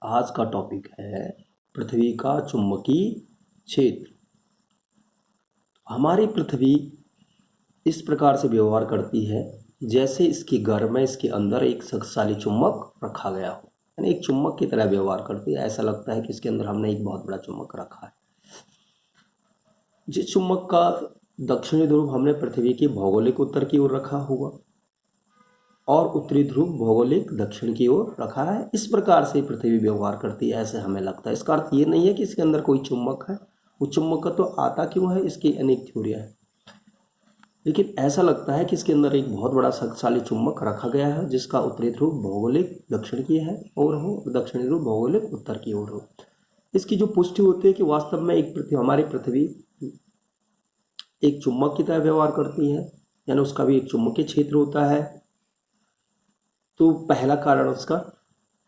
आज का टॉपिक है पृथ्वी का चुंबकीय क्षेत्र। हमारी पृथ्वी इस प्रकार से व्यवहार करती है जैसे इसके घर में इसके अंदर एक शक्तिशाली चुंबक रखा गया हो, यानी एक चुंबक की तरह व्यवहार करती है। ऐसा लगता है कि इसके अंदर हमने एक बहुत बड़ा चुंबक रखा है। जिस चुंबक का दक्षिणी ध्रुव हमने पृथ्वी के भौगोलिक उत्तर की ओर रखा होगा और उत्तरी ध्रुव भौगोलिक दक्षिण की ओर रखा है, इस प्रकार से पृथ्वी व्यवहार करती है ऐसे हमें लगता है। इसका अर्थ ये नहीं है कि इसके अंदर कोई चुंबक है। वो चुंबक का तो आता क्यों है, इसकी अनेक थ्योरियां हैं, लेकिन ऐसा लगता है कि इसके अंदर एक बहुत बड़ा शक्तिशाली चुंबक रखा गया है जिसका उत्तरी ध्रुव भौगोलिक दक्षिण की है और हो, दक्षिणी ध्रुव भौगोलिक उत्तर की ओर हो। इसकी जो पुष्टि होती है कि वास्तव में हमारी पृथ्वी एक चुंबक की तरह व्यवहार करती है, यानी उसका भी एक चुंबकीय क्षेत्र होता है। तो पहला कारण उसका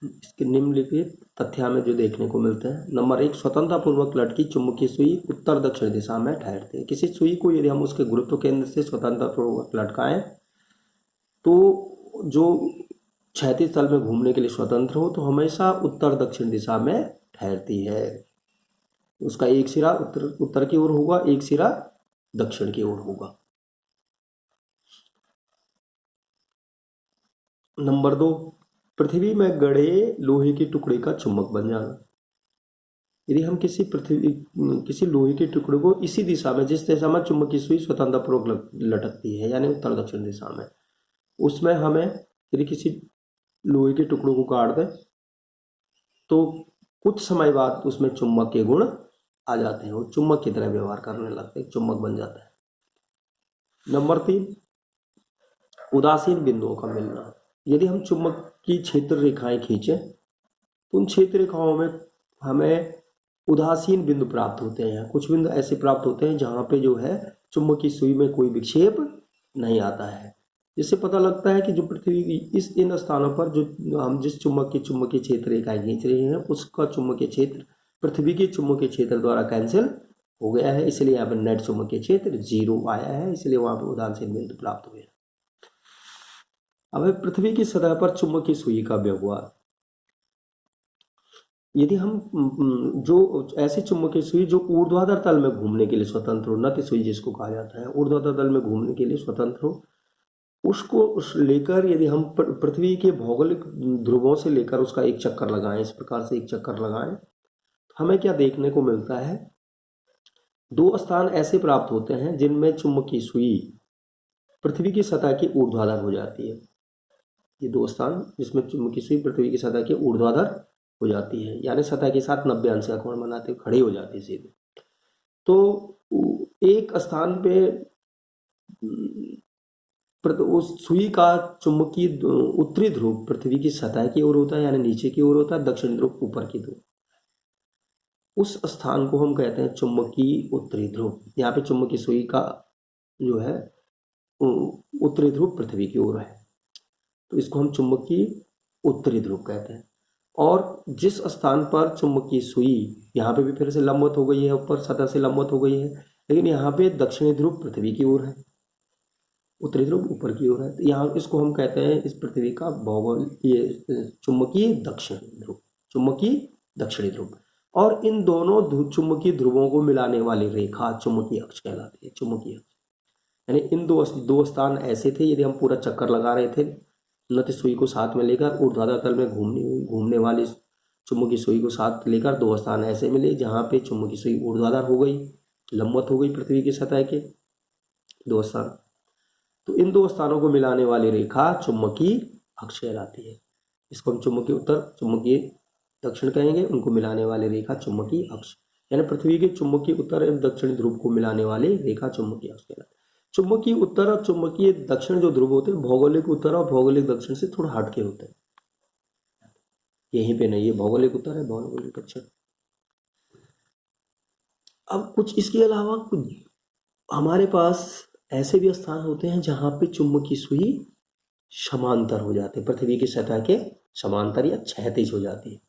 इसके निम्नलिखित तथ्य हमें जो देखने को मिलते हैं। नंबर 1, स्वतंत्रता पूर्वक लटकी चुंबकीय सुई उत्तर दक्षिण दिशा में ठहरती है। किसी सुई को यदि हम उसके गुरुत्व केंद्र से स्वतंत्रता पूर्वक लटकाएं तो जो क्षैतिज तल में घूमने के लिए स्वतंत्र हो तो हमेशा उत्तर दक्षिण दिशा में ठहरती है। उसका एक सिरा उत्तर की ओर होगा, एक सिरा दक्षिण की ओर होगा। नंबर 2, पृथ्वी में गड़े लोहे के टुकड़े का चुंबक बन जाना। यदि हम किसी लोहे के टुकड़े को इसी दिशा में, जिस दिशा में चुंबकीय सुई स्वतंत्रता पूर्वक लटकती है यानी उत्तर दक्षिण दिशा में, उसमें हमें यदि किसी लोहे के टुकड़ों को काट दें तो कुछ समय बाद उसमें चुंबक के गुण आ जाते हैं, वो चुंबक की तरह व्यवहार करने लगते हैं, चुंबक बन जाता है। नंबर 3, उदासीन बिंदुओं का मिलना। यदि हम चुंबक की क्षेत्र रेखाएं खींचें तो उन क्षेत्र रेखाओं में हमें उदासीन बिंदु प्राप्त होते हैं। कुछ बिंदु ऐसे प्राप्त होते हैं जहां पे जो है चुंबकीय सुई में कोई विक्षेप नहीं आता है, जिससे पता लगता है कि जो पृथ्वी की इन स्थानों पर जो हम जिस चुंबकीय क्षेत्र रेखाएं खींच रहे हैं उसका चुंबकीय क्षेत्र पृथ्वी के चुंबकीय क्षेत्र द्वारा कैंसिल हो गया है, इसलिए यहाँ पर नेट चुंबकीय क्षेत्र 0 आया है, इसलिए वहां पर उदासीन बिंदु प्राप्त हुए। अब पृथ्वी की सतह पर चुंबकीय सुई का व्यवहार। यदि हम जो ऐसी चुंबकीय सुई जो ऊर्ध्वाधर तल में घूमने के लिए स्वतंत्र हो, नति सुई जिसको कहा जाता है, ऊर्ध्वाधर तल में घूमने के लिए स्वतंत्र हो, उसको लेकर यदि हम पृथ्वी के भौगोलिक ध्रुवों से लेकर उसका एक चक्कर लगाएं, इस प्रकार से एक चक्कर लगाएं, तो हमें क्या देखने को मिलता है, 2 स्थान ऐसे प्राप्त होते हैं जिनमें चुंबकीय सुई पृथ्वी की सतह के ऊर्ध्वाधर हो जाती है। ये 2 स्थान जिसमें चुंबकीय सुई पृथ्वी की सतह के ऊर्ध्वाधर हो जाती है, यानी सतह के साथ 90 अंश का कोण बनाते हुए खड़ी हो जाती है सीधे। तो एक स्थान पे उस सुई का चुंबकीय उत्तरी ध्रुव पृथ्वी की सतह की ओर होता है, यानी नीचे की ओर होता है, दक्षिणी ध्रुव ऊपर की ध्रुव। उस स्थान को हम कहते हैं चुंबकीय उत्तरी ध्रुव। यहाँ पे चुंबकीय सुई का जो है उत्तरी ध्रुव पृथ्वी की ओर है, तो इसको हम चुंबकीय उत्तरी ध्रुव कहते हैं। और जिस स्थान पर चुंबकीय सुई यहाँ पे भी फिर से लंबवत हो गई है, ऊपर सतह से लंबवत हो गई है, लेकिन यहाँ पे दक्षिणी ध्रुव पृथ्वी की ओर है, उत्तरी ध्रुव ऊपर की ओर है, तो यहाँ इसको हम कहते हैं इस पृथ्वी का ये चुंबकीय दक्षिण ध्रुव, चुंबकीय दक्षिणी ध्रुव। और इन दोनों चुंबकीय ध्रुवों को मिलाने वाली रेखा चुंबकीय अक्ष कहलाती है, चुंबकीय अक्ष। यानी इन दो स्थान ऐसे थे, यदि हम पूरा चक्कर लगा रहे थे नति सुई को साथ में लेकर, ऊर्ध्वाधर तल में घूमने वाली चुंबकीय सुई को साथ लेकर 2 स्थान ऐसे मिले जहां पे चुंबकीय सुई ऊर्ध्वाधर हो गई, लंबवत हो गई पृथ्वी की सतह के 2 स्थान। तो इन 2 स्थानों को मिलाने वाली रेखा चुंबकीय अक्ष कहलाती है। इसको हम चुंबकीय उत्तर चुंबकीय दक्षिण कहेंगे, उनको मिलाने वाली रेखा चुंबकीय अक्ष, यानी पृथ्वी के चुंबकीय उत्तर एवं दक्षिणी ध्रुव को मिलाने वाली रेखा चुंबकीय अक्ष कहलाती है। चुंबकीय उत्तर और चुंबकीय दक्षिण जो ध्रुव होते हैं भौगोलिक उत्तर और भौगोलिक दक्षिण से थोड़ा हटके होते हैं, यहीं पे नहीं है भौगोलिक उत्तर है भौगोलिक दक्षिण। अब कुछ इसके अलावा कुछ हमारे पास ऐसे भी स्थान होते हैं जहां पे चुंबकीय सुई समांतर हो जाते हैं, पृथ्वी की सतह के समांतर या क्षैतिज हो जाती है।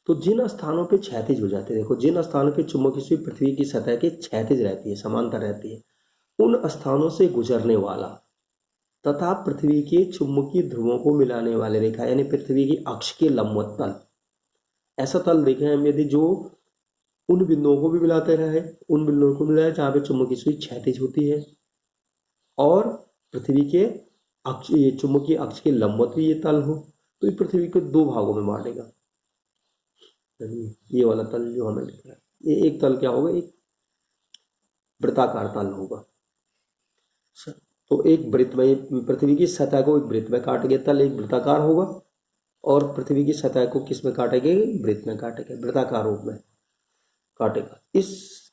तो जिन स्थानों पे क्षैतिज हो जाते हैं, देखो जिन स्थानों पे चुंबकीय सुई पृथ्वी की सतह के क्षैतिज रहती है, समांतर रहती है, उन स्थानों से गुजरने वाला तथा पृथ्वी के चुंबकीय ध्रुवों को मिलाने वाले रेखा यानी पृथ्वी की अक्ष के लंबवत तल, ऐसा तल देखें हम यदि जो उन बिंदुओं को भी मिलाते रहे, उन बिंदुओं को मिलाए जहाँ पे चुंबकीय सुई क्षैतिज होती है और पृथ्वी के अक्ष, ये चुंबकीय अक्ष के लंबवत भी ये तल हो, तो ये पृथ्वी को दो भागों में बांटेगा। ये वाला तल जो हमें दिख रहा है, ये एक तल क्या होगा, एक वृत्ताकार तल होगा। तो एक वृत्त में पृथ्वी की सतह को एक वृत्त में काटेंगे तल, एक वृत्ताकार होगा, और पृथ्वी की सतह को किस में काटेंगे, वृत्त में काटेंगे, वृत्ताकार रूप में काटेगा। इस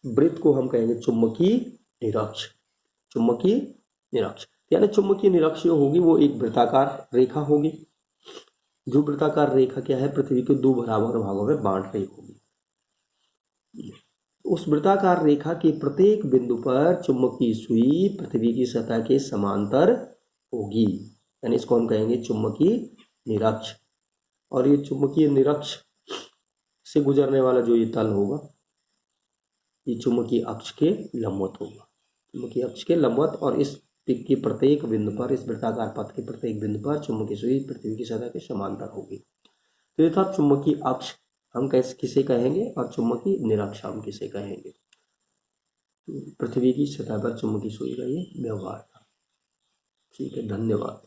वृत्त को हम कहेंगे चुंबकीय निरक्ष। चुंबकीय निरक्ष यानी चुंबकीय निरक्ष जो होगी वो एक वृत्ताकार रेखा होगी, जो वृत्ताकार रेखा क्या है, पृथ्वी को दो बराबर भागों में बांट रही होगी। उस वृत्ताकार रेखा के प्रत्येक बिंदु पर चुंबकीय सुई पृथ्वी की सतह के समांतर होगी, यानी इसको हम कहेंगे चुंबकीय निरक्ष। और ये चुंबकीय निरक्ष से गुजरने वाला जो ये तल होगा, ये चुंबकीय अक्ष के लंबवत होगा, चुंबकीय अक्ष के लंबवत। और इस पिक के प्रत्येक बिंदु पर, इस वृत्ताकार पथ के प्रत्येक बिंदु पर चुंबकीय सुई पृथ्वी की सतह के समांतर होगी। तो ये था चुंबकीय अक्ष हम किसे कहेंगे और चुंबकीय निरक्ष हम किसे कहेंगे। पृथ्वी की सतह पर चुंबकीय सुई का ये व्यवहार था। ठीक है, धन्यवाद।